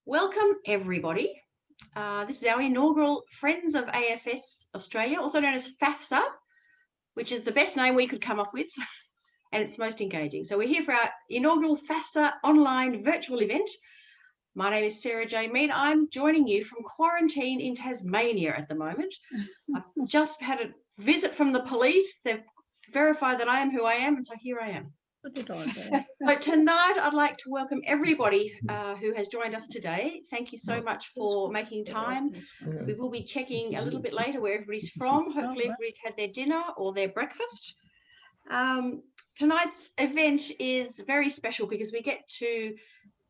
Welcome, everybody. This is our inaugural Friends of AFS Australia, also known as FAFSA, which is the best name we could come up with, and it's most engaging. So we're here for our inaugural FAFSA online virtual event. My name is Sarah J. Mead. I'm joining you from quarantine in Tasmania at the moment. I've just had a visit from the police. They've verified that I am who I am, and so here I am. So tonight I'd like to welcome everybody who has joined us today. Thank you so much for making time. We will be checking a little bit later where everybody's from. Hopefully everybody's had their dinner or their breakfast. Tonight's event is very special because we get to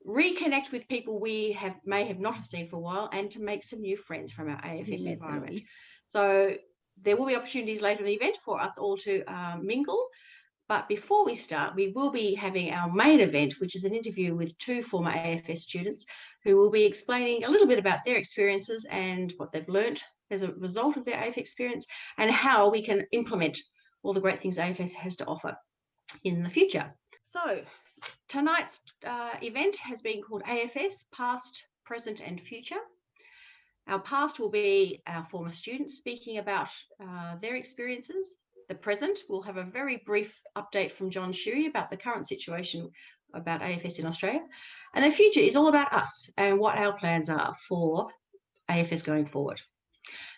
reconnect with people we may have not seen for a while and to make some new friends from our AFS environment. So there will be opportunities later in the event for us all to mingle. But before we start, we will be having our main event, which is an interview with two former AFS students who will be explaining a little bit about their experiences and what they've learnt as a result of their AFS experience and how we can implement all the great things AFS has to offer in the future. So tonight's event has been called AFS Past, Present and Future. Our past will be our former students speaking about their experiences. The present, we'll have a very brief update from John Shuey about the current situation about AFS in Australia. And the future is all about us and what our plans are for AFS going forward.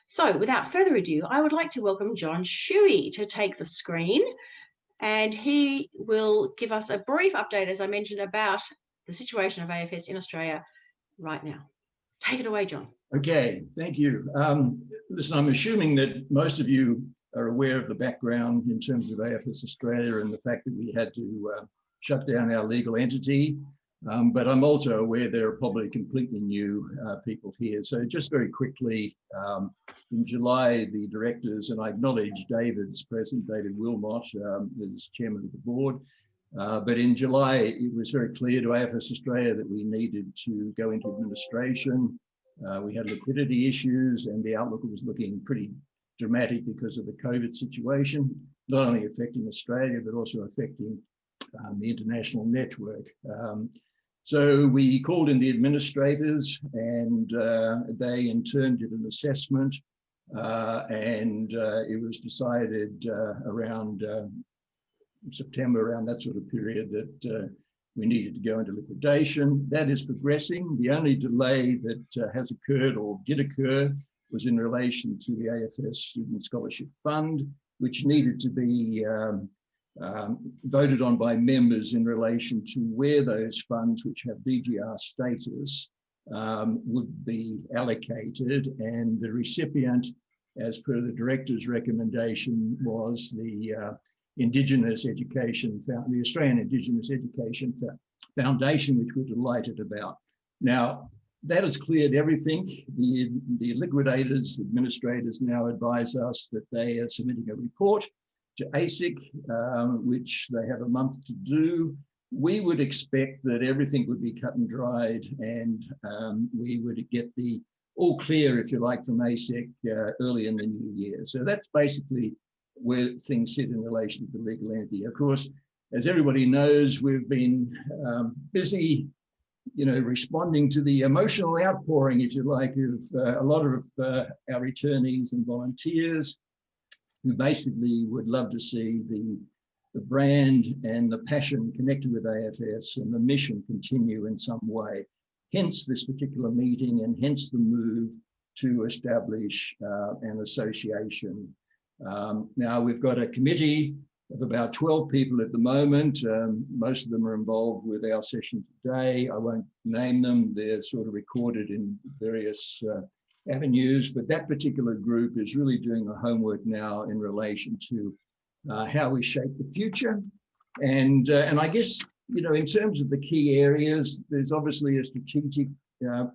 So without further ado, I would like to welcome John Shuey to take the screen, and he will give us a brief update, as I mentioned, about the situation of AFS in Australia right now. Take it away, John. Okay, thank you. Listen, I'm assuming that most of you are aware of the background in terms of AFS Australia and the fact that we had to shut down our legal entity. But I'm also aware there are probably completely new people here. So just very quickly, in July, the directors, and I acknowledge David's present, David Wilmot, as chairman of the board. But in July, it was very clear to AFS Australia that we needed to go into administration. We had liquidity issues and the outlook was looking pretty dramatic because of the COVID situation, not only affecting Australia, but also affecting the international network. So we called in the administrators and they in turn did an assessment and it was decided around September, around that sort of period, that we needed to go into liquidation. That is progressing. The only delay that has occurred or did occur was in relation to the AFS Student Scholarship Fund, which needed to be voted on by members in relation to where those funds, which have DGR status, would be allocated. And the recipient, as per the director's recommendation, was the Indigenous Education, the Australian Indigenous Education Foundation, which we're delighted about. Now, that has cleared everything. The liquidators, administrators now advise us that they are submitting a report to ASIC, which they have a month to do. We would expect that everything would be cut and dried and we would get the all clear, if you like, from ASIC early in the new year. So that's basically where things sit in relation to the legal entity. Of course, as everybody knows, we've been busy responding to the emotional outpouring, if you like, of a lot of our returnees and volunteers who basically would love to see the brand and the passion connected with AFS and the mission continue in some way. Hence this particular meeting and hence the move to establish an association. Now we've got a committee of about 12 people at the moment. Most of them are involved with our session today. I won't name them. They're sort of recorded in various avenues, but that particular group is really doing the homework now in relation to how we shape the future. And I guess, in terms of the key areas, there's obviously a strategic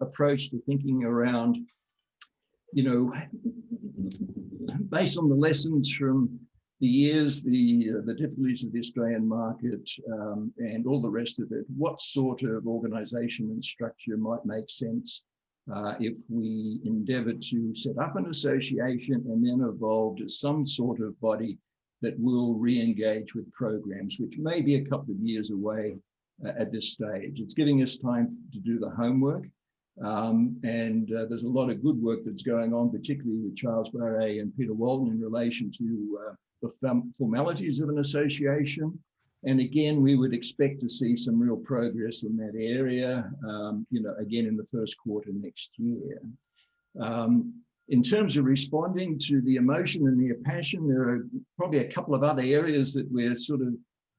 approach to thinking around, based on the lessons from the years, the difficulties of the Australian market and all the rest of it, what sort of organisation and structure might make sense if we endeavoured to set up an association and then evolved as some sort of body that will re-engage with programs, which may be a couple of years away at this stage. It's giving us time to do the homework. There's a lot of good work that's going on, particularly with Charles Barre and Peter Walton in relation to the formalities of an association. And again, we would expect to see some real progress in that area, again in the first quarter next year. In terms of responding to the emotion and the passion, there are probably a couple of other areas that we're sort of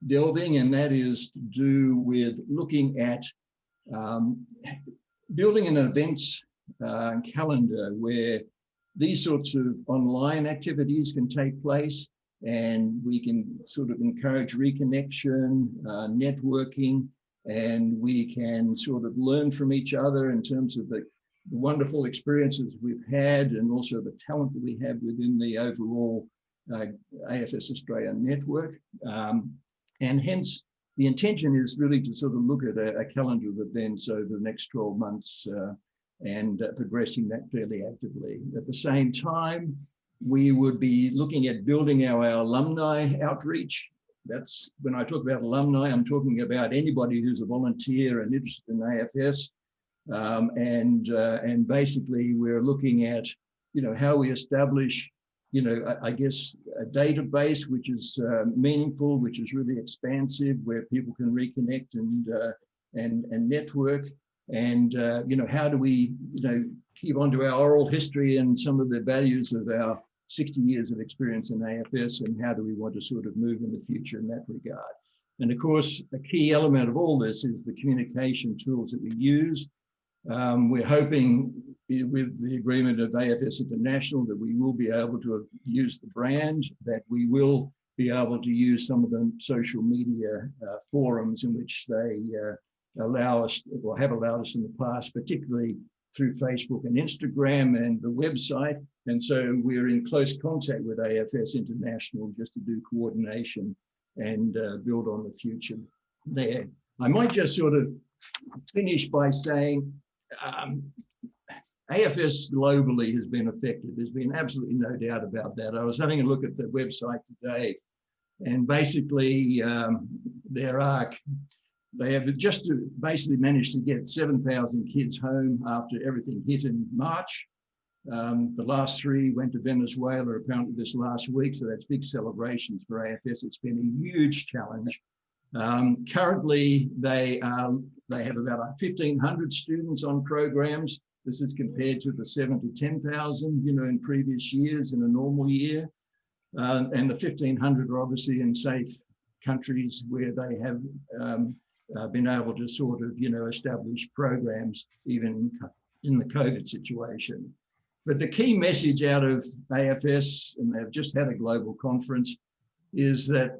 delving, and that is to do with looking at building an events calendar where these sorts of online activities can take place, and we can sort of encourage reconnection, networking, and we can sort of learn from each other in terms of the wonderful experiences we've had and also the talent that we have within the overall AFS Australia network. And hence, the intention is really to sort of look at a calendar of events over the next 12 months and progressing that fairly actively. At the same time, we would be looking at building our alumni outreach. That's when I talk about alumni, I'm talking about anybody who's a volunteer and interested in AFS. And basically we're looking at, how we establish, I guess a database which is meaningful, which is really expansive, where people can reconnect and network. And, how do we, keep onto our oral history and some of the values of our 60 years of experience in AFS, and how do we want to sort of move in the future in that regard? And of course, a key element of all this is the communication tools that we use. We're hoping with the agreement of AFS International that we will be able to use the brand, that we will be able to use some of the social media forums in which they allow us, or have allowed us in the past, particularly through Facebook and Instagram and the website. And so we're in close contact with AFS International just to do coordination and build on the future there. I might just sort of finish by saying AFS globally has been affected. There's been absolutely no doubt about that. I was having a look at the website today, and basically they have just basically managed to get 7,000 kids home after everything hit in March. The last 3 went to Venezuela apparently this last week, so that's big celebrations for AFS. It's been a huge challenge. Currently, they have about 1,500 students on programs. This is compared to the 7,000 to 10,000, in previous years in a normal year. And the 1,500 are obviously in safe countries where they have been able to sort of, establish programs even in the COVID situation. But the key message out of AFS, and they've just had a global conference, is that,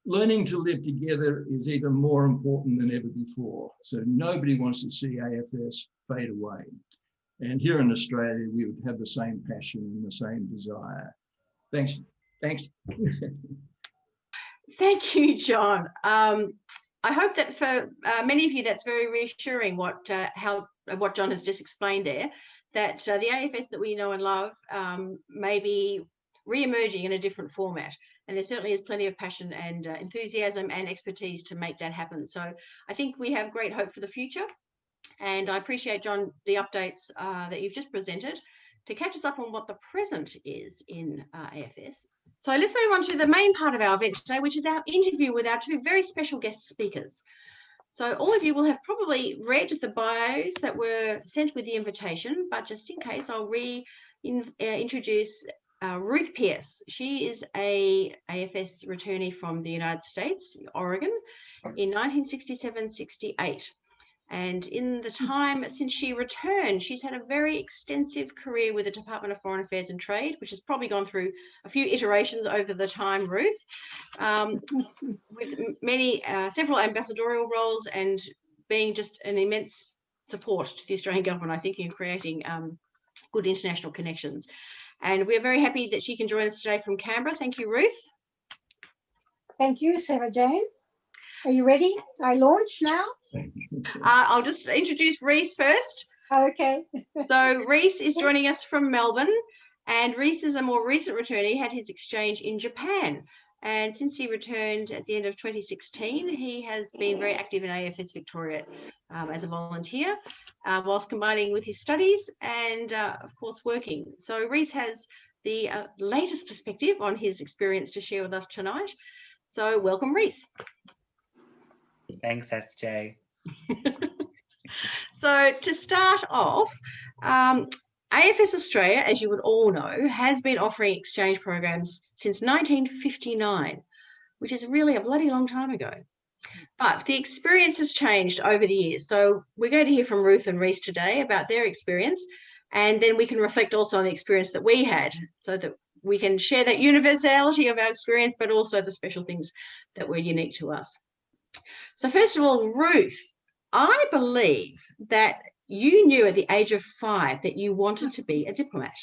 learning to live together is even more important than ever before. So nobody wants to see AFS fade away. And here in Australia, we would have the same passion and the same desire. Thanks. Thanks. Thank you, John. I hope that for many of you, that's very reassuring what John has just explained there, that the AFS that we know and love may be re-emerging in a different format. And there certainly is plenty of passion and enthusiasm and expertise to make that happen. So I think we have great hope for the future. And I appreciate, John, the updates that you've just presented to catch us up on what the present is in AFS. So let's move on to the main part of our event today, which is our interview with our 2 very special guest speakers. So all of you will have probably read the bios that were sent with the invitation, but just in case, I'll introduce Ruth Pierce. She is a AFS returnee from the United States, Oregon, in 1967-68. And in the time since she returned, she's had a very extensive career with the Department of Foreign Affairs and Trade, which has probably gone through a few iterations over the time, Ruth, with several ambassadorial roles, and being just an immense support to the Australian government, I think, in creating good international connections. And we're very happy that she can join us today from Canberra. Thank you, Ruth. Thank you, Sarah Jane. Are you ready? I launch now? I'll just introduce Reece first. Okay. So Reece is joining us from Melbourne, and Reece is a more recent returnee, had his exchange in Japan. And since he returned at the end of 2016, he has been very active in AFS Victoria as a volunteer, whilst combining with his studies and, of course, working. So Reece has the latest perspective on his experience to share with us tonight. So welcome, Reece. Thanks, SJ. So to start off, AFS Australia, as you would all know, has been offering exchange programs since 1959, which is really a bloody long time ago. But the experience has changed over the years. So we're going to hear from Ruth and Reece today about their experience, and then we can reflect also on the experience that we had so that we can share that universality of our experience, but also the special things that were unique to us. So first of all, Ruth, I believe that you knew at the age of 5 that you wanted to be a diplomat.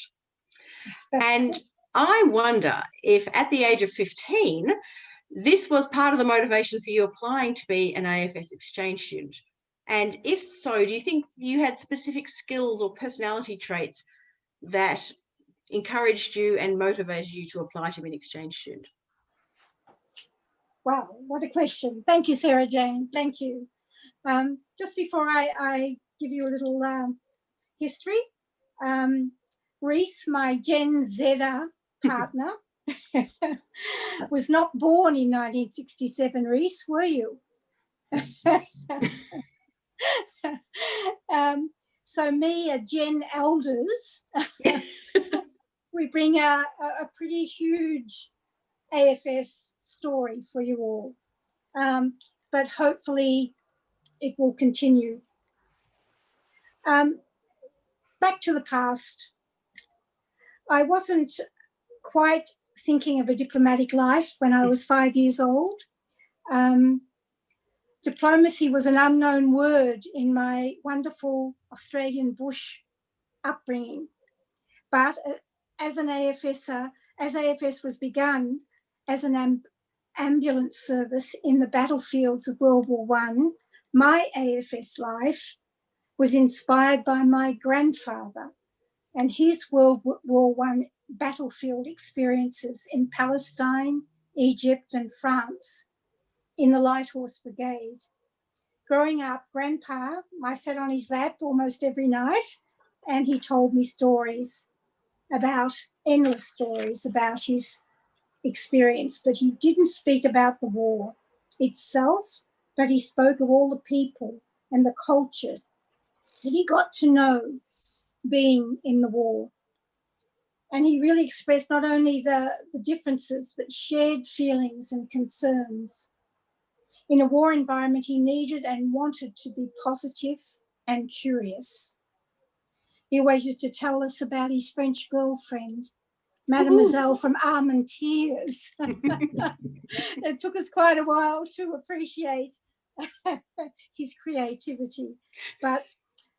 And I wonder if at the age of 15, this was part of the motivation for you applying to be an AFS exchange student. And if so, do you think you had specific skills or personality traits that encouraged you and motivated you to apply to be an exchange student? Wow, what a question. Thank you, Sarah Jane. Thank you. Just before I give you a little history, Reece, my Gen Zer partner, was not born in 1967. Reece, were you? So me, a Gen Elders, we bring a pretty huge AFS story for you all, but hopefully it will continue. Back to the past, I wasn't quite thinking of a diplomatic life when I was 5 years old. Diplomacy was an unknown word in my wonderful Australian bush upbringing. But as an AFSer, as AFS was begun as an ambulance service in the battlefields of World War I, my AFS life was inspired by my grandfather and his World War I battlefield experiences in Palestine, Egypt, and France in the Light Horse Brigade. Growing up, Grandpa, I sat on his lap almost every night, and he told me endless stories about his experience, but he didn't speak about the war itself, but he spoke of all the people and the cultures that he got to know being in the war. And he really expressed not only the differences, but shared feelings and concerns. In a war environment, he needed and wanted to be positive and curious. He always used to tell us about his French girlfriend, Mademoiselle from Armentières. It took us quite a while to appreciate his creativity. But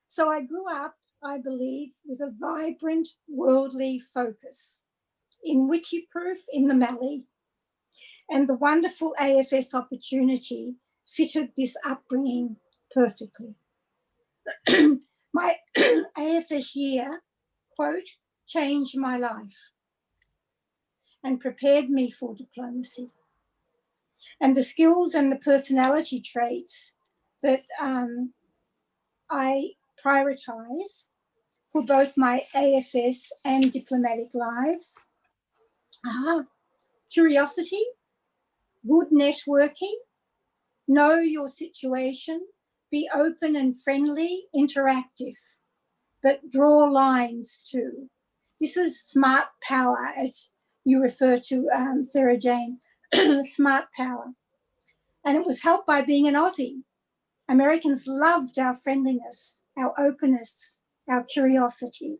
so I grew up, I believe, with a vibrant worldly focus in Witchy-proof in the Mallee, and the wonderful AFS opportunity fitted this upbringing perfectly. My AFS year, quote, changed my life and prepared me for diplomacy. And the skills and the personality traits that I prioritize for both my AFS and diplomatic lives are curiosity, good networking, know your situation, be open and friendly, interactive, but draw lines too. This is smart power, as you refer to, Sarah Jane, smart power. And it was helped by being an Aussie. Americans loved our friendliness, our openness, our curiosity,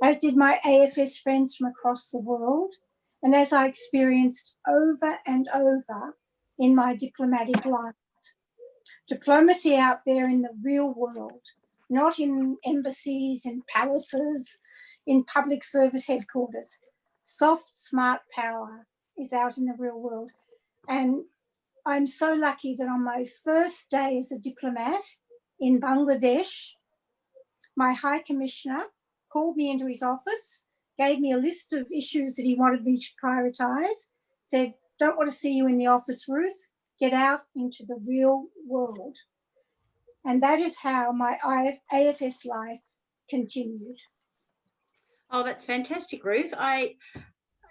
as did my AFS friends from across the world, and as I experienced over and over in my diplomatic life. Diplomacy out there in the real world, not in embassies, in palaces, in public service headquarters. Soft, smart power is out in the real world. And I'm so lucky that on my first day as a diplomat in Bangladesh, my High Commissioner called me into his office, gave me a list of issues that he wanted me to prioritise, said, Don't want to see you in the office, Ruth. Get out into the real world. And that is how my AFS life continued. Oh, that's fantastic, Ruth.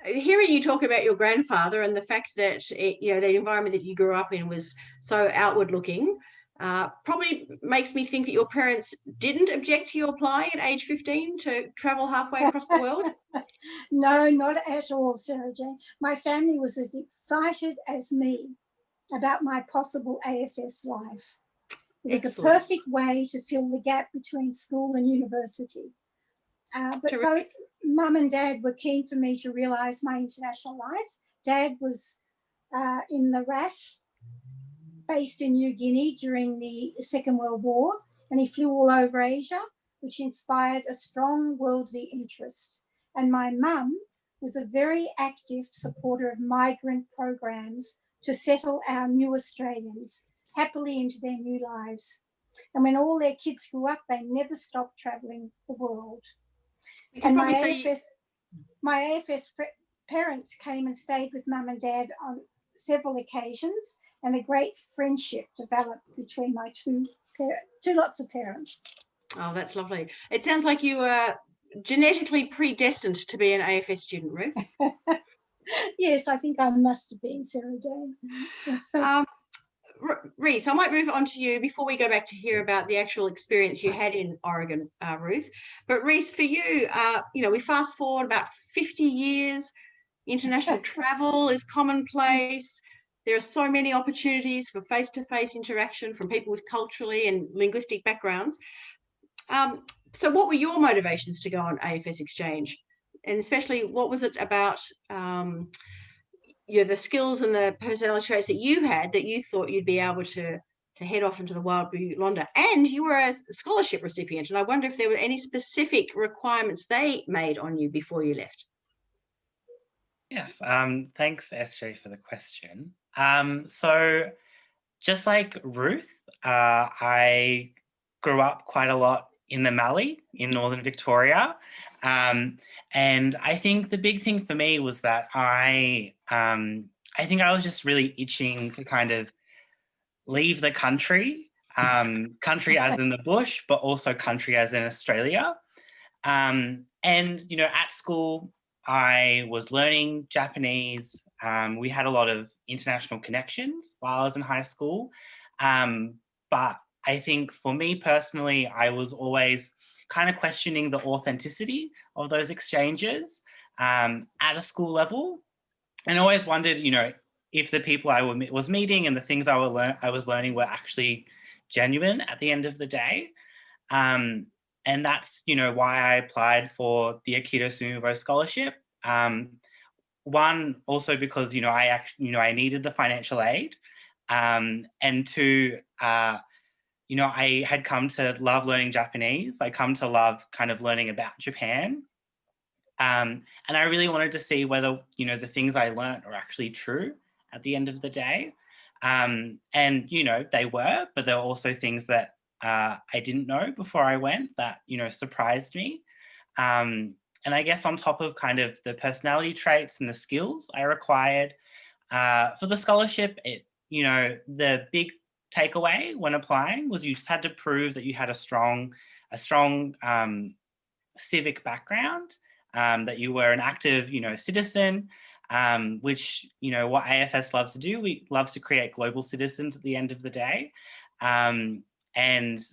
Hearing you talk about your grandfather and the fact that the environment that you grew up in was so outward looking, probably makes me think that your parents didn't object to you applying at age 15 to travel halfway across the world. No, not at all, Sarah Jane. My family was as excited as me about my possible AFS life. It was Excellent. a perfect way to fill the gap between school and university. But Terrific. both Mum and Dad were keen for me to realise my international life. Dad was in the RAF, based in New Guinea during the Second World War, and he flew all over Asia, which inspired a strong worldly interest. And my mum was a very active supporter of migrant programs to settle our new Australians happily into their new lives. And when all their kids grew up, they never stopped travelling the world. And my AFS parents came and stayed with Mum and Dad on several occasions, and a great friendship developed between my two lots of parents. Oh, that's lovely. It sounds like you were genetically predestined to be an AFS student, Ruth. Yes, I think I must have been, Sarah Jane. Reece, I might move on to you before we go back to hear about the actual experience you had in Oregon, Ruth. But Reece, for you, we fast forward about 50 years, international travel is commonplace. There are so many opportunities for face-to-face interaction from people with culturally and linguistic backgrounds. So what were your motivations to go on AFS exchange? And especially, what was it about the skills and the personality traits that you had that you thought you'd be able to head off into the wild yonder? And you were a scholarship recipient, and I wonder if there were any specific requirements they made on you before you left. Yes, thanks, SJ, for the question. So just like Ruth, I grew up quite a lot in the Mallee in Northern Victoria. And I think the big thing for me was that I think I was just really itching to kind of leave the country, country as in the bush, but also country as in Australia. And, at school, I was learning Japanese. We had a lot of international connections while I was in high school. But I think for me personally, I was always kind of questioning the authenticity of those exchanges at a school level. And I always wondered, if the people I was meeting and the things I was learning were actually genuine at the end of the day. And that's, why I applied for the Akito Sumubo scholarship. One, also because, I needed the financial aid. And two, I had come to love learning Japanese. I come to love kind of learning about Japan. And I really wanted to see whether, the things I learned are actually true at the end of the day. And, they were, but there were also things that I didn't know before I went that, surprised me. And I guess on top of kind of the personality traits and the skills I required for the scholarship, the big takeaway when applying was you just had to prove that you had a strong civic background, that you were an active, citizen, which, what AFS loves to do, we loves to create global citizens at the end of the day. And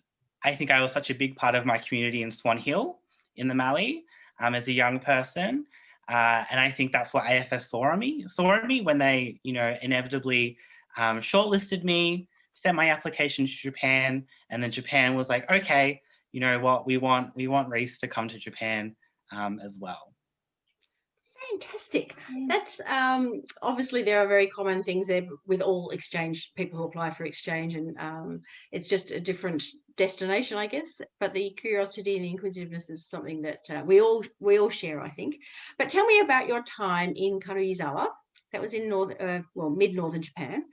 I think I was such a big part of my community in Swan Hill in the Mallee as a young person. And I think that's what AFS saw in me when they, inevitably shortlisted me, sent my application to Japan, and then Japan was like, okay, you know what, we want Reece to come to Japan as well. Fantastic. That's obviously there are very common things there with all exchange people who apply for exchange, and it's just a different destination, I guess. But the curiosity and the inquisitiveness is something that we all share, I think. But tell me about your time in Karuizawa. That was in mid-northern Japan.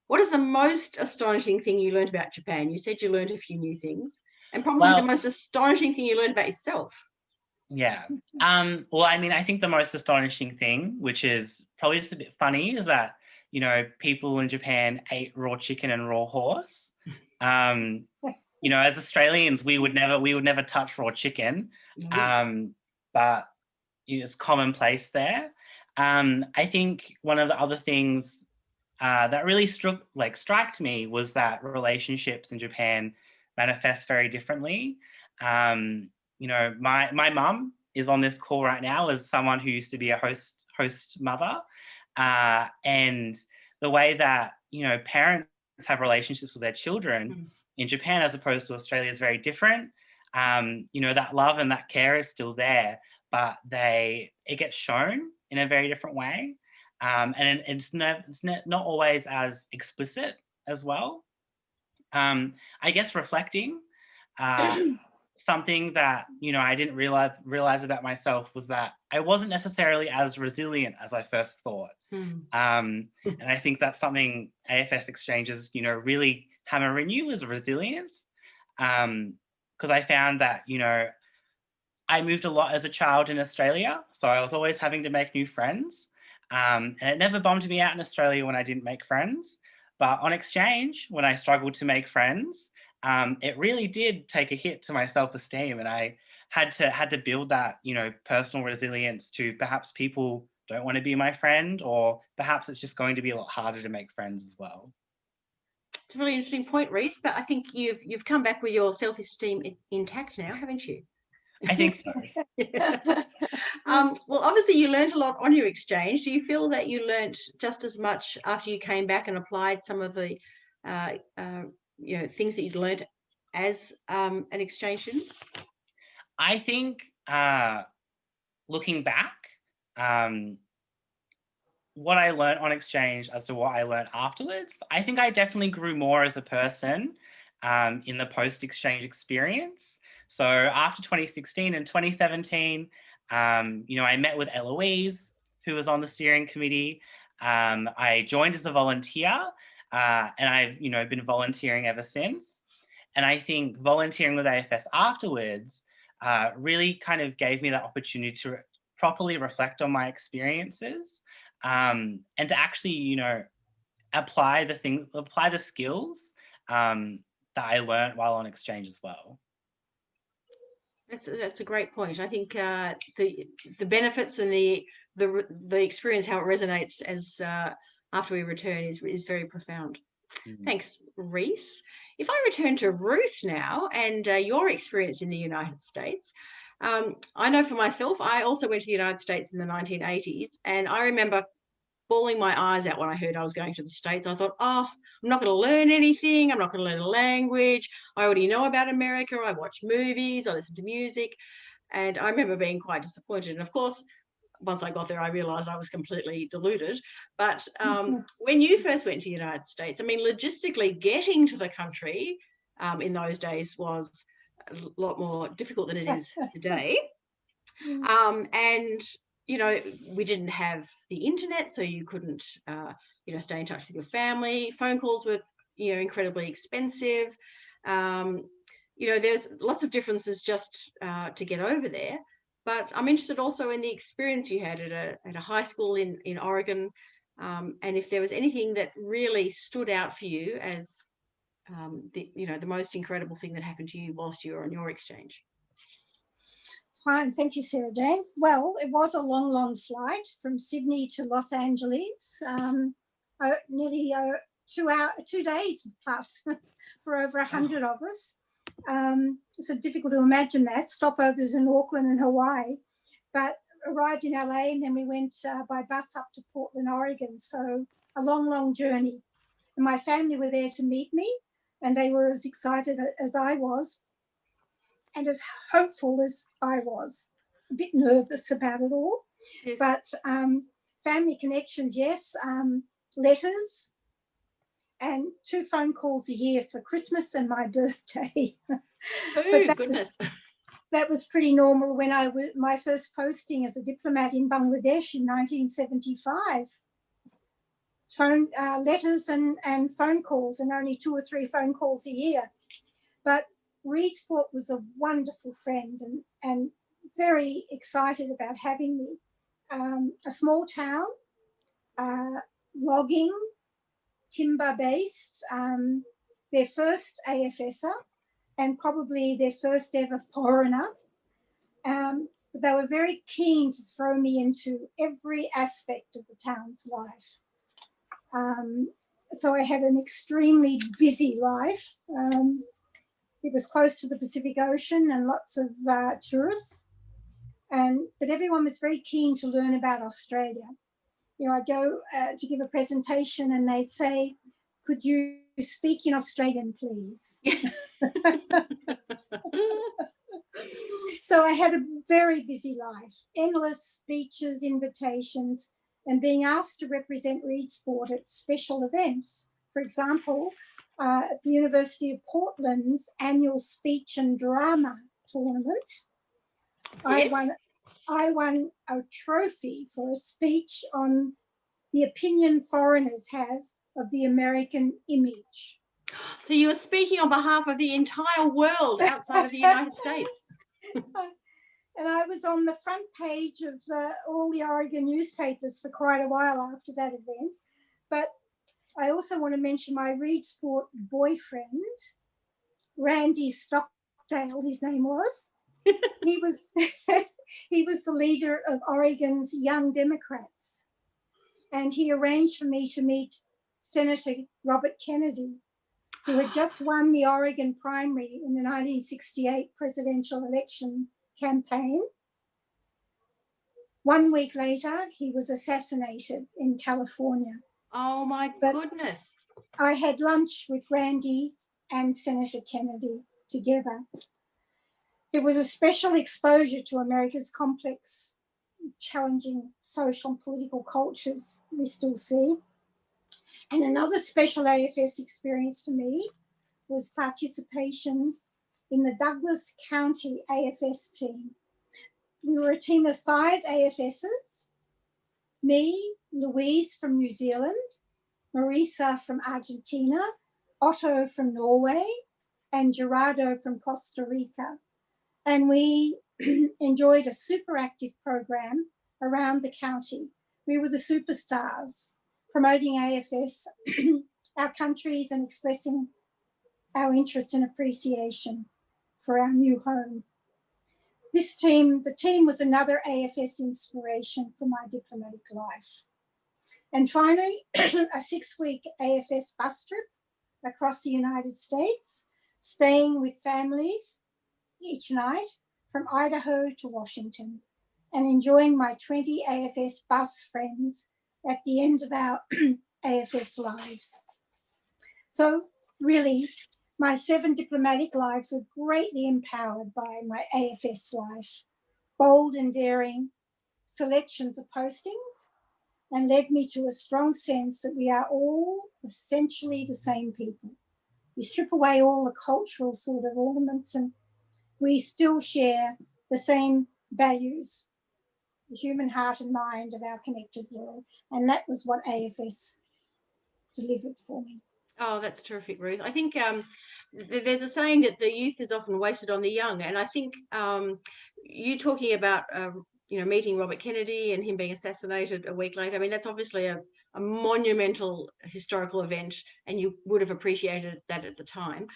What is the most astonishing thing you learned about Japan? You said you learned a few new things, and probably the most astonishing thing you learned about yourself. Yeah. Well, I mean, I think the most astonishing thing, which is probably just a bit funny, is that, you know, people in Japan ate raw chicken and raw horse. You know, as Australians, we would never touch raw chicken. But it's commonplace there. I think one of the other things that really struck me was that relationships in Japan manifest very differently. You know, my mum is on this call right now as someone who used to be a host mother, and the way that, you know, parents have relationships with their children in Japan as opposed to Australia is very different. You know, that love and that care is still there, but it gets shown in a very different way. And it's not always as explicit as well. I guess reflecting, something that, you know, I didn't realize about myself was that I wasn't necessarily as resilient as I first thought. And I think that's something AFS exchanges, you know, really hammer in you is resilience. Because I found that, you know, I moved a lot as a child in Australia, so I was always having to make new friends. And it never bummed me out in Australia when I didn't make friends. But on exchange, when I struggled to make friends, it really did take a hit to my self-esteem, and I had to build that, you know, personal resilience to perhaps people don't want to be my friend, or perhaps it's just going to be a lot harder to make friends as well. It's a really interesting point, Reece, but I think you've come back with your self-esteem intact now, haven't you? I think so. Well, obviously you learned a lot on your exchange. Do you feel that you learned just as much after you came back and applied some of the you know, things that you'd learned as an exchange student? I think looking back, what I learned on exchange as to what I learned afterwards, I think I definitely grew more as a person in the post-exchange experience. So after 2016 and 2017, you know, I met with Eloise, who was on the steering committee. I joined as a volunteer, and I've, you know, been volunteering ever since. And I think volunteering with AFS afterwards really kind of gave me that opportunity to properly reflect on my experiences, and to actually, you know, apply the skills that I learned while on exchange as well. That's a great point. I think the benefits and the experience, how it resonates as after we return is very profound. Thanks, Reece. If I return to Ruth now and your experience in the United States, I know for myself, I also went to the United States in the 1980s, and I remember bawling my eyes out when I heard I was going to the States. I thought, oh, I'm not going to learn anything. I'm not going to learn a language. I already know about America. I watch movies. I listen to music. And I remember being quite disappointed. And of course, once I got there, I realized I was completely deluded. But when you first went to the United States, I mean, logistically getting to the country in those days was a lot more difficult than it is today. And you know, we didn't have the internet, so you couldn't, you know, stay in touch with your family. Phone calls were, you know, incredibly expensive. You know, there's lots of differences just to get over there. But I'm interested also in the experience you had at a high school in Oregon, and if there was anything that really stood out for you as you know, the most incredible thing that happened to you whilst you were on your exchange. Fine, thank you, Sarah Jane. Well, it was a long flight from Sydney to Los Angeles, nearly 2 days plus for over 100 of us. It's so difficult to imagine that, stopovers in Auckland and Hawaii, but arrived in LA and then we went by bus up to Portland, Oregon. So a long journey. And my family were there to meet me, and they were as excited as I was, and as hopeful as I was. A bit nervous about it all, but family connections, yes, letters, and 2 phone calls a year for Christmas and my birthday. But that was pretty normal when I was my first posting as a diplomat in Bangladesh in 1975. Phone letters and phone calls, and only 2 or 3 phone calls a year. But Reece was a wonderful friend, and very excited about having me. A small town, logging, timber-based, their first AFSer and probably their first ever foreigner. But they were very keen to throw me into every aspect of the town's life. So I had an extremely busy life. It was close to the Pacific Ocean and lots of tourists. But everyone was very keen to learn about Australia. You know, I'd go to give a presentation and they'd say, could you speak in Australian, please? So I had a very busy life, endless speeches, invitations, and being asked to represent Reed Sport at special events. For example, at the University of Portland's annual speech and drama tournament, yes. I won a trophy for a speech on the opinion foreigners have of the American image. So you were speaking on behalf of the entire world outside of the United States. And I was on the front page of all the Oregon newspapers for quite a while after that event. But I also want to mention my Reed Sport boyfriend, Randy Stockdale, his name was. He was the leader of Oregon's Young Democrats. And he arranged for me to meet Senator Robert Kennedy, who had just won the Oregon primary in the 1968 presidential election campaign. 1 week later, he was assassinated in California. Oh my goodness. I had lunch with Randy and Senator Kennedy together. It was a special exposure to America's complex, challenging social and political cultures we still see. And another special AFS experience for me was participation in the Douglas County AFS team. We were a team of 5 AFSers, me, Louise from New Zealand, Marisa from Argentina, Otto from Norway, and Gerardo from Costa Rica. And we enjoyed a super active program around the county. We were the superstars, promoting AFS, our countries, and expressing our interest and appreciation for our new home. The team was another AFS inspiration for my diplomatic life. And finally, a 6-week AFS bus trip across the United States, staying with families each night from Idaho to Washington, and enjoying my 20 AFS bus friends at the end of our AFS lives. So really, my 7 diplomatic lives are greatly empowered by my AFS life. Bold and daring selections of postings, and led me to a strong sense that we are all essentially the same people. You strip away all the cultural sort of ornaments and we still share the same values, the human heart and mind of our connected world. And that was what AFS delivered for me. Oh, that's terrific, Ruth. I think there's a saying that the youth is often wasted on the young. And I think you talking about, meeting Robert Kennedy and him being assassinated a week later, I mean, that's obviously a monumental historical event, and you would have appreciated that at the time.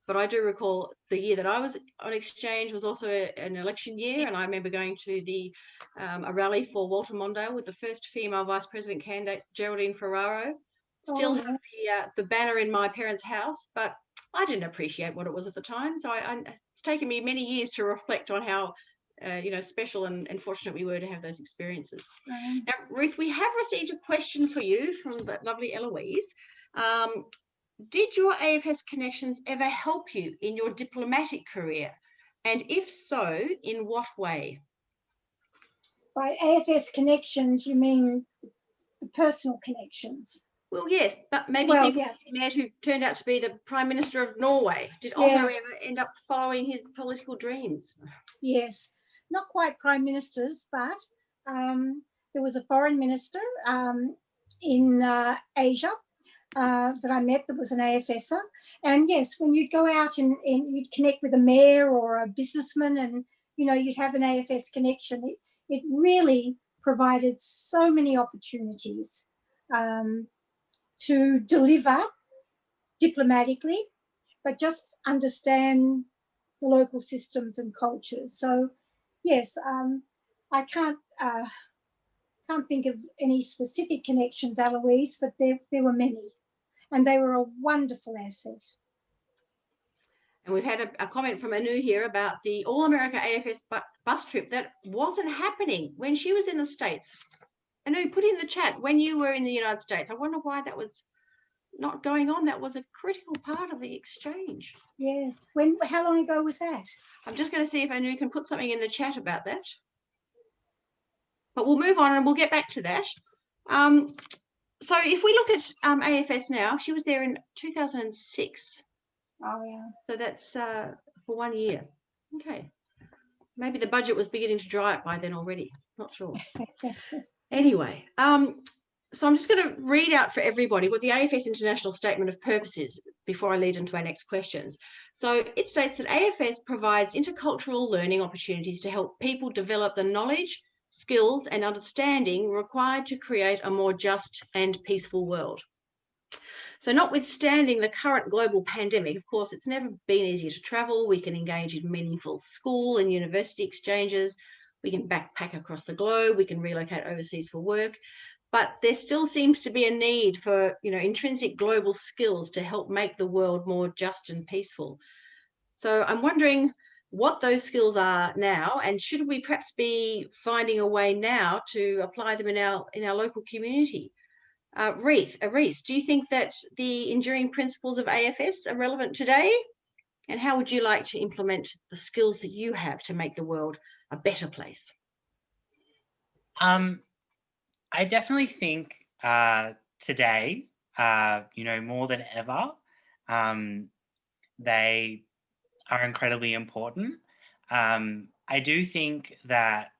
But I do recall the year that I was on exchange was also an election year, and I remember going to a rally for Walter Mondale with the first female vice president candidate, Geraldine Ferraro. Still have the banner in my parents' house, but I didn't appreciate what it was at the time. So it's taken me many years to reflect on how special and fortunate we were to have those experiences. Now, Ruth, we have received a question for you from the lovely Eloise. Did your AFS connections ever help you in your diplomatic career? And if so, in what way? By AFS connections, you mean the personal connections? Well, yes, but maybe people met who turned out to be the Prime Minister of Norway. Did Otto ever end up following his political dreams? Yes, not quite Prime Ministers, but there was a foreign minister in Asia that I met that was an AFSer. And yes, when you'd go out and you'd connect with a mayor or a businessman and you know, you'd have an AFS connection. It really provided so many opportunities to deliver diplomatically, but just understand the local systems and cultures. So yes, I can't think of any specific connections, Eloise, but there were many, and they were a wonderful asset. And we've had a comment from Anu here about the All-America AFS bus trip that wasn't happening when she was in the States. Anu, put in the chat when you were in the United States. I wonder why that was not going on. That was a critical part of the exchange. Yes. How long ago was that? I'm just going to see if Anu can put something in the chat about that. But we'll move on and we'll get back to that. So if we look at AFS now, she was there in 2006. Oh, yeah. So that's for 1 year. Okay. Maybe the budget was beginning to dry up by then already. Not sure. Anyway, so I'm just going to read out for everybody what the AFS International Statement of Purpose is before I lead into our next questions. So it states that AFS provides intercultural learning opportunities to help people develop the knowledge, skills and understanding required to create a more just and peaceful world. So notwithstanding the current global pandemic, of course, it's never been easier to travel. We can engage in meaningful school and university exchanges. We can backpack across the globe. We can relocate overseas for work. But there still seems to be a need for, intrinsic global skills to help make the world more just and peaceful. So I'm wondering what those skills are now, and should we perhaps be finding a way now to apply them in our local community? Reece, do you think that the enduring principles of AFS are relevant today? And how would you like to implement the skills that you have to make the world a better place? I definitely think today, more than ever, they are incredibly important. I do think that,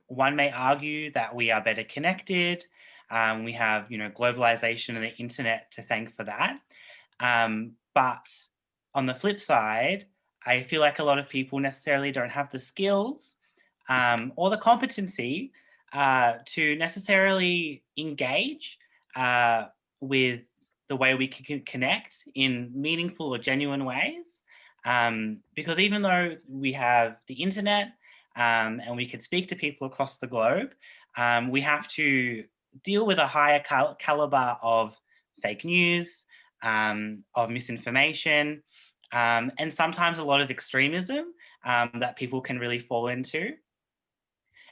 one may argue that we are better connected. We have, globalization and the internet to thank for that. But on the flip side, I feel like a lot of people necessarily don't have the skills or the competency to necessarily engage with the way we can connect in meaningful or genuine ways. Because even though we have the internet and we can speak to people across the globe, we have to deal with a higher caliber of fake news, of misinformation, and sometimes a lot of extremism that people can really fall into.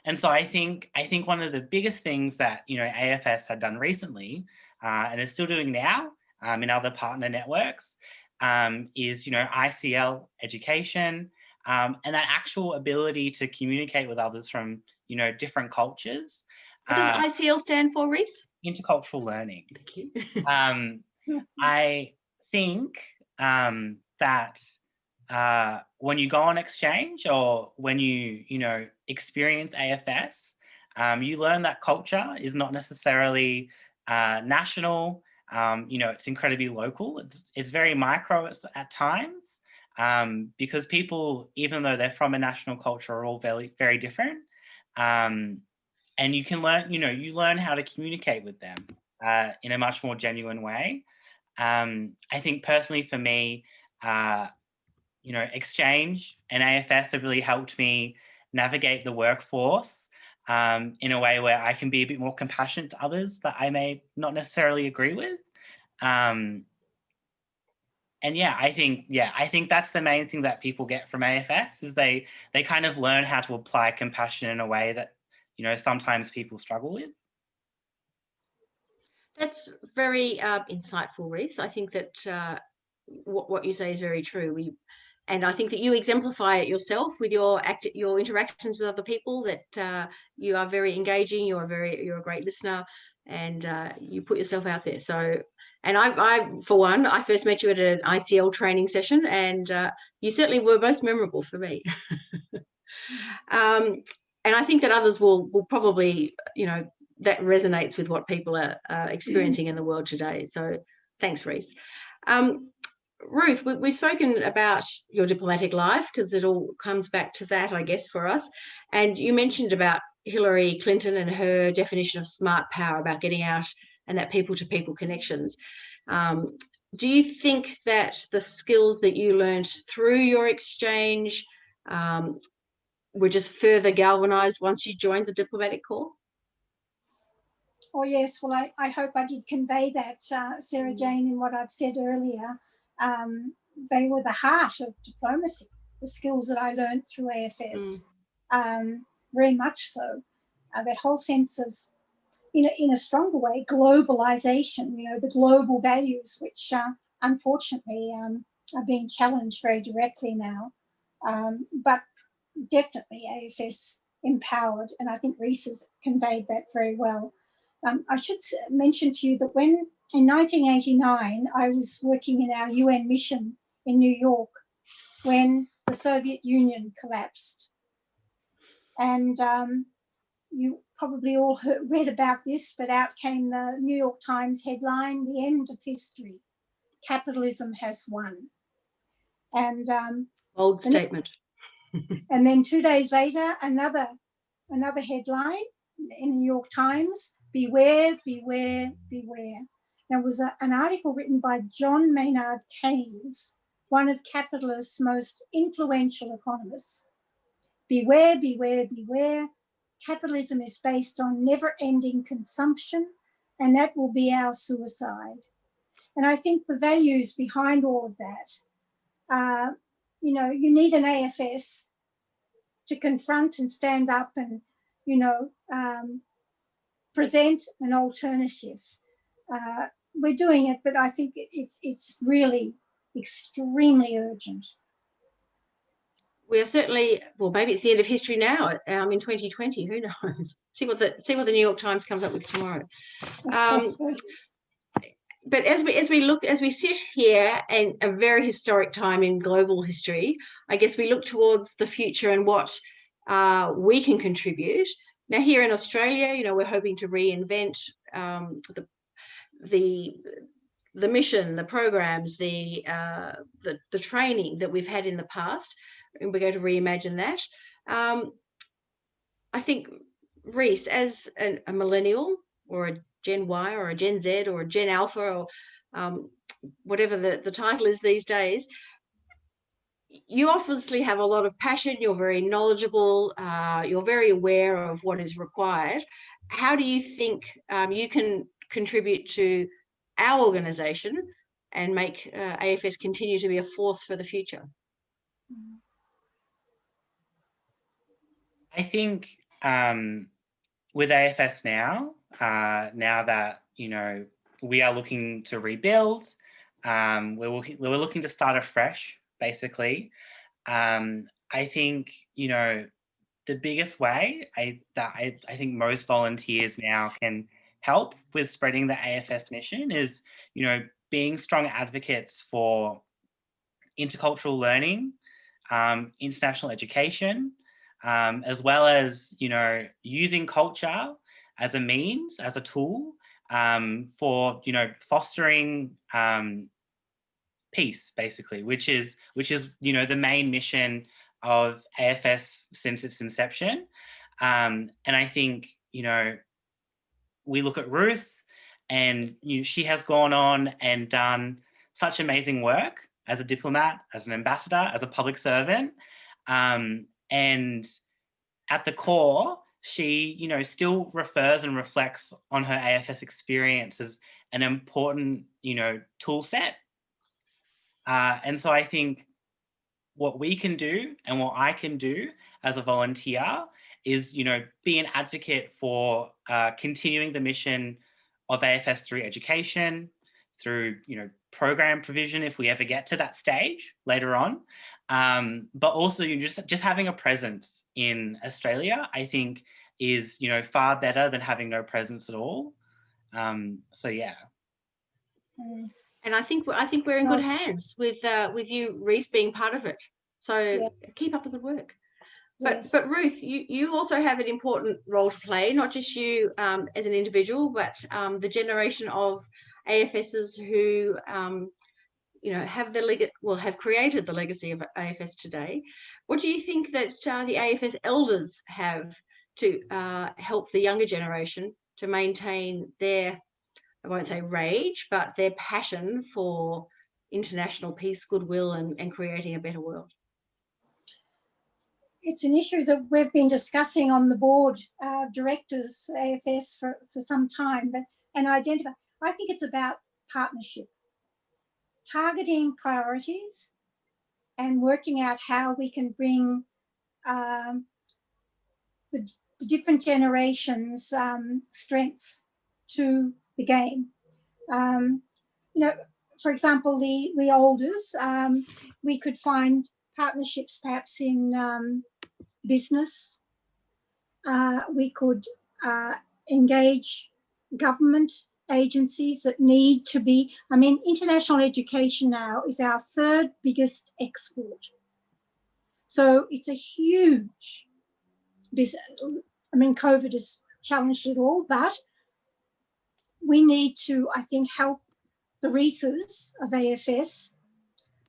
And so I think one of the biggest things that AFS had done recently and is still doing now in other partner networks is ICL education and that actual ability to communicate with others from different cultures. What does ICL stand for, Reece? Intercultural learning. Thank you. I think that when you go on exchange or when you experience AFS, you learn that culture is not necessarily national. It's incredibly local. It's very micro at times because people, even though they're from a national culture, are all very, very different. And you can learn, you learn how to communicate with them in a much more genuine way. I think personally for me, exchange and AFS have really helped me navigate the workforce in a way where I can be a bit more compassionate to others that I may not necessarily agree with. I think that's the main thing that people get from AFS is they kind of learn how to apply compassion in a way that sometimes people struggle with. That's very insightful, Reece. I think that what you say is very true. And I think that you exemplify it yourself with your interactions with other people. That you are very engaging. You're a great listener, and you put yourself out there. So, and I for one, I first met you at an ICL training session, and you certainly were most memorable for me. And I think that others will probably, that resonates with what people are experiencing in the world today. So thanks, Reece. Ruth, we've spoken about your diplomatic life because it all comes back to that, I guess, for us. And you mentioned about Hillary Clinton and her definition of smart power, about getting out and that people-to-people connections. Do you think that the skills that you learned through your exchange were just further galvanized once you joined the diplomatic corps? Oh, yes. Well, I hope I did convey that, Sarah Jane, in what I've said earlier. They were the heart of diplomacy, the skills that I learned through AFS, very much so. That whole sense of, in a stronger way, globalization, the global values, which unfortunately are being challenged very directly now. But definitely AFS empowered, and I think Reece has conveyed that very well. I should mention to you that when in 1989 I was working in our UN mission in New York when the Soviet Union collapsed. And you probably all read about this, but out came the New York Times headline, "The End of History. Capitalism has won." And bold statement. And then 2 days later, another headline in the New York Times, "Beware, beware, beware." There was an article written by John Maynard Keynes, one of capitalist's most influential economists. "Beware, beware, beware. Capitalism is based on never-ending consumption, and that will be our suicide." And I think the values behind all of that, you need an AFS to confront and stand up and, present an alternative. We're doing it, but I think it's really extremely urgent. We are certainly, well, maybe it's the end of history now in 2020, who knows? See what the New York Times comes up with tomorrow. But as we sit here in a very historic time in global history, I guess we look towards the future and what we can contribute. Now, here in Australia, we're hoping to reinvent the mission, the programs, the training that we've had in the past, and we're going to reimagine that. I think, Reece, as a millennial or a Gen Y or a Gen Z or a Gen Alpha or whatever the title is these days, you obviously have a lot of passion, you're very knowledgeable, you're very aware of what is required. How do you think you can contribute to our organisation and make AFS continue to be a force for the future? I think with AFS now that, we are looking to rebuild, we're looking to start afresh, basically. I think, the biggest way I think most volunteers now can help with spreading the AFS mission is, being strong advocates for intercultural learning, international education, as well as, using culture as a means, as a tool for, fostering peace, basically, which is, the main mission of AFS since its inception. And I think, we look at Ruth and she has gone on and done such amazing work as a diplomat, as an ambassador, as a public servant. And at the core, she, still refers and reflects on her AFS experience as an important, tool set. And so I think what we can do and what I can do as a volunteer is, be an advocate for continuing the mission of AFS through education, through, program provision if we ever get to that stage later on. But also just having a presence in Australia, I think is, far better than having no presence at all. So yeah. And I think we're in good hands with you, Reece, being part of it. So keep up the good work. But Ruth, you also have an important role to play, not just you as an individual, but the generation of AFSs who have created the legacy of AFS today. What do you think that the AFS elders have to help the younger generation to maintain their, I won't say rage, but their passion for international peace, goodwill, and creating a better world? It's an issue that we've been discussing on the board of directors, AFS, for some time, and I think it's about partnership, targeting priorities and working out how we can bring the different generations' strengths to the game. For example, we olders, we could find partnerships perhaps in business. We could engage government agencies that need to be, international education now is our third biggest export. So it's a huge business. COVID has challenged it all, but we need to, I think, help the Reeces of AFS,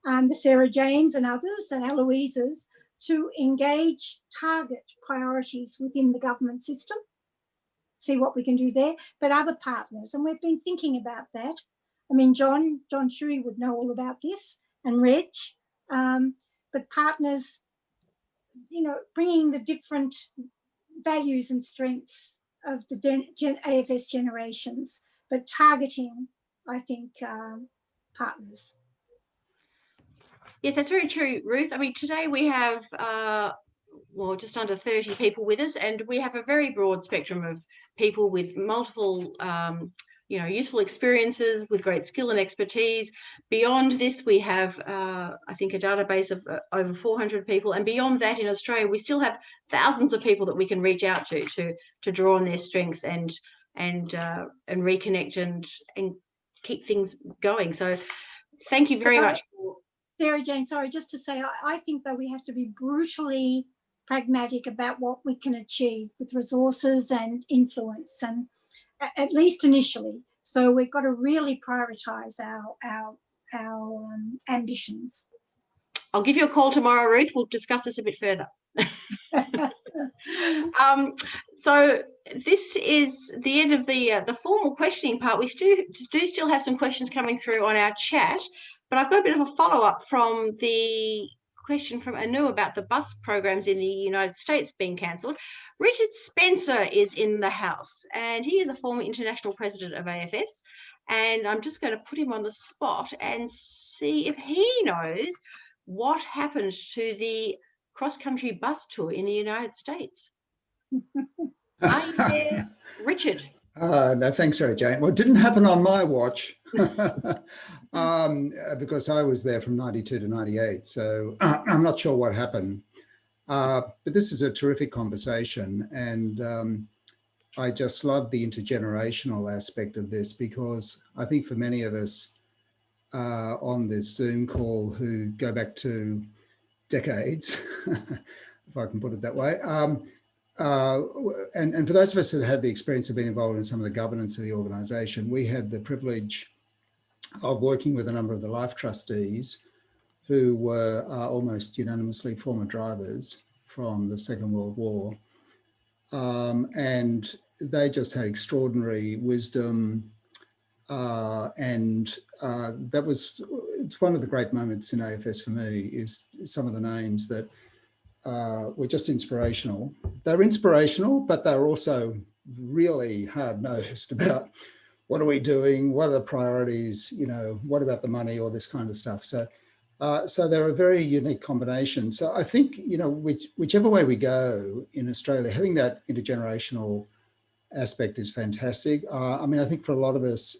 the Sarah Janes and others, and Eloise's, to engage target priorities within the government system, see what we can do there, but other partners. And we've been thinking about that. John Shuey would know all about this, and Reg, but partners, bringing the different values and strengths of the AFS generations, but targeting, I think, partners. Yes, that's very true, Ruth. Today we have just under 30 people with us, and we have a very broad spectrum of people with multiple useful experiences, with great skill and expertise. Beyond this, we have I think a database of over 400 people, and beyond that, in Australia we still have thousands of people that we can reach out to draw on their strengths and reconnect and keep things going. So thank you very much. Sarah Jane, sorry, just to say, I think that we have to be brutally pragmatic about what we can achieve with resources and influence, and at least initially. So we've got to really prioritise our ambitions. I'll give you a call tomorrow, Ruth. We'll discuss this a bit further. So this is the end of the formal questioning part. We do still have some questions coming through on our chat, but I've got a bit of a follow-up from the question from Anu about the bus programs in the United States being cancelled. Richard Spencer is in the house, and he is a former international president of AFS, and I'm just going to put him on the spot and see if he knows what happened to the cross-country bus tour in the United States. Are you there, Richard? No, thanks, Sarah Jane. Well, it didn't happen on my watch because I was there from 92 to 98. So I'm not sure what happened. But this is a terrific conversation. And I just love the intergenerational aspect of this, because I think for many of us on this Zoom call who go back to decades, if I can put it that way, and for those of us that had the experience of being involved in some of the governance of the organisation, we had the privilege of working with a number of the life trustees who were almost unanimously former drivers from the Second World War. And they just had extraordinary wisdom. It's one of the great moments in AFS for me is some of the names that were just inspirational. They're inspirational, but they're also really hard-nosed about what are we doing, what are the priorities, what about the money, all this kind of stuff. So they're a very unique combination. So I think, whichever way we go in Australia, having that intergenerational aspect is fantastic. I think for a lot of us,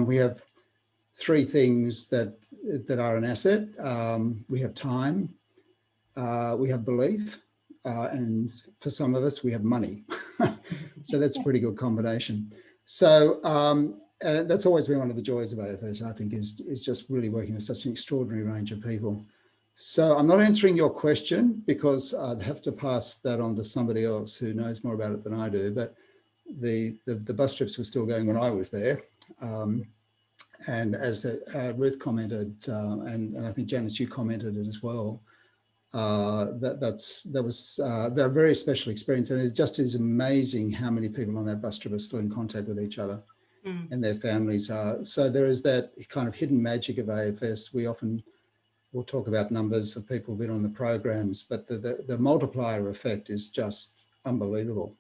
we have three things that are an asset. We have time, we have belief, and for some of us, we have money. So that's a pretty good combination. So that's always been one of the joys of AFS, I think, is just really working with such an extraordinary range of people. So I'm not answering your question because I'd have to pass that on to somebody else who knows more about it than I do. But the bus trips were still going when I was there. And as Ruth commented, and I think Janice, you commented it as well, they're a very special experience, and it just is amazing how many people on that bus trip are still in contact with each other and their families are. So there is that kind of hidden magic of AFS. We often will talk about numbers of people who've been on the programs, but the multiplier effect is just unbelievable.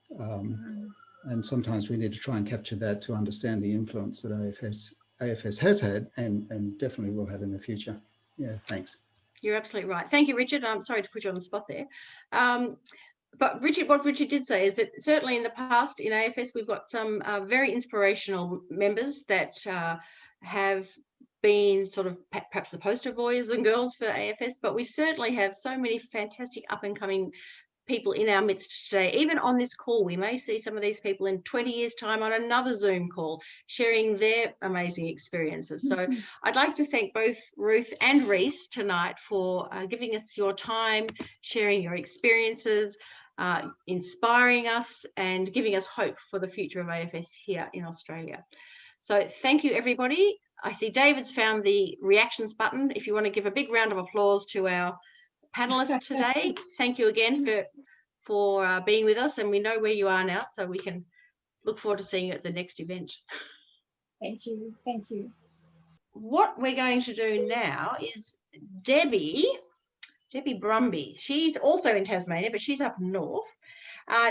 And sometimes we need to try and capture that to understand the influence that AFS has had and definitely will have in the future. Yeah, thanks. You're absolutely right. Thank you, Richard. I'm sorry to put you on the spot there. But what Richard did say is that certainly in the past in AFS, we've got some very inspirational members that have been sort of perhaps the poster boys and girls for AFS, but we certainly have so many fantastic up and coming people in our midst today. Even on this call, we may see some of these people in 20 years' time on another Zoom call, sharing their amazing experiences. So I'd like to thank both Ruth and Reece tonight for giving us your time, sharing your experiences, inspiring us and giving us hope for the future of AFS here in Australia. So thank you, everybody. I see David's found the reactions button. If you want to give a big round of applause to our panelists today, thank you again for being with us, and we know where you are now, so we can look forward to seeing you at the next event. Thank you. Thank you. What we're going to do now is Debbie Brumby. She's also in Tasmania, but she's up north.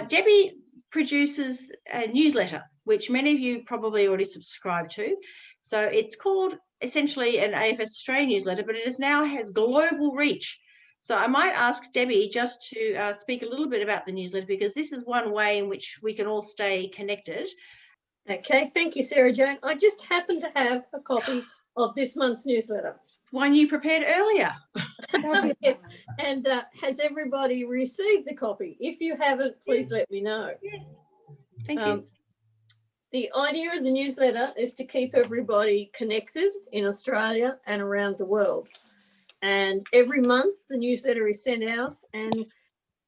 Debbie produces a newsletter, which many of you probably already subscribe to. So it's called essentially an AFS Australia newsletter, but it now has global reach. So I might ask Debbie just to speak a little bit about the newsletter, because this is one way in which we can all stay connected. Okay, thank you, Sarah Jane. I just happen to have a copy of this month's newsletter. One you prepared earlier. Yes, and has everybody received the copy? If you haven't, please let me know. Yes. Thank you. The idea of the newsletter is to keep everybody connected in Australia and around the world. And every month the newsletter is sent out, and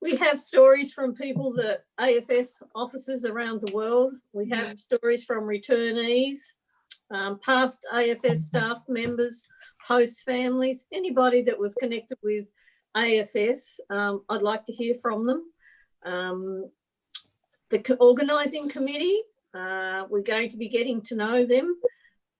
we have stories from people that AFS officers around the world. We have stories from returnees, past AFS staff members, host families, anybody that was connected with AFS. I'd like to hear from them. The organising committee, we're going to be getting to know them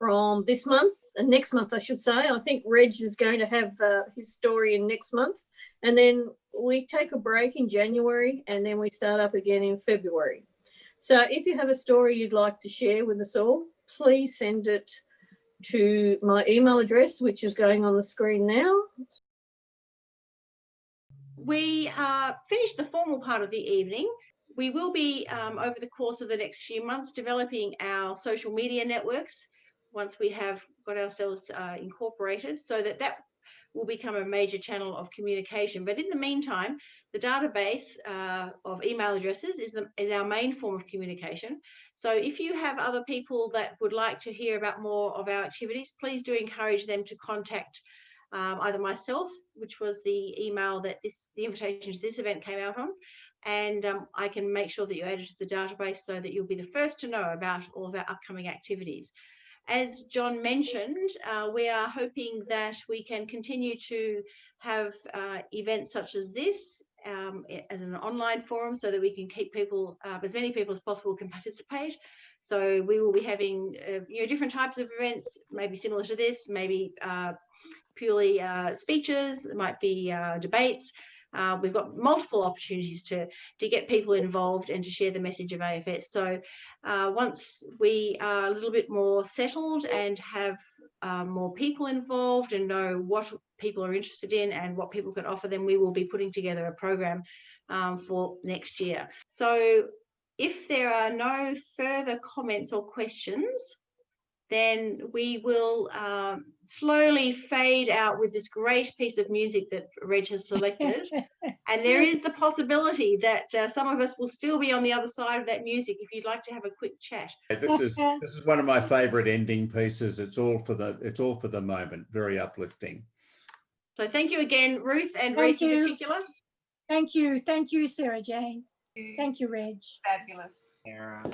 from this month and next month, I should say. I think Reg is going to have his story in next month, and then we take a break in January, and then we start up again in February. So if you have a story you'd like to share with us all, please send it to my email address, which is going on the screen now. We finished the formal part of the evening. We will be, over the course of the next few months, developing our social media networks once we have got ourselves incorporated, so that will become a major channel of communication. But in the meantime, the database of email addresses is our main form of communication. So if you have other people that would like to hear about more of our activities, please do encourage them to contact either myself, which was the email that the invitation to this event came out on, and I can make sure that you're added to the database so that you'll be the first to know about all of our upcoming activities. As John mentioned, we are hoping that we can continue to have events such as this as an online forum, so that we can keep people, as many people as possible can participate. So we will be having different types of events, maybe similar to this, maybe purely speeches, it might be debates. We've got multiple opportunities to get people involved and to share the message of AFS. So once we are a little bit more settled and have more people involved and know what people are interested in and what people can offer, then we will be putting together a program for next year. So if there are no further comments or questions, then we will slowly fade out with this great piece of music that Reg has selected. And there is the possibility that some of us will still be on the other side of that music if you'd like to have a quick chat. This is one of my favourite ending pieces. It's all for the moment. Very uplifting. So thank you again, Ruth and Reece in particular. Thank you, Sarah Jane. Thank you, Reg. Fabulous. Sarah.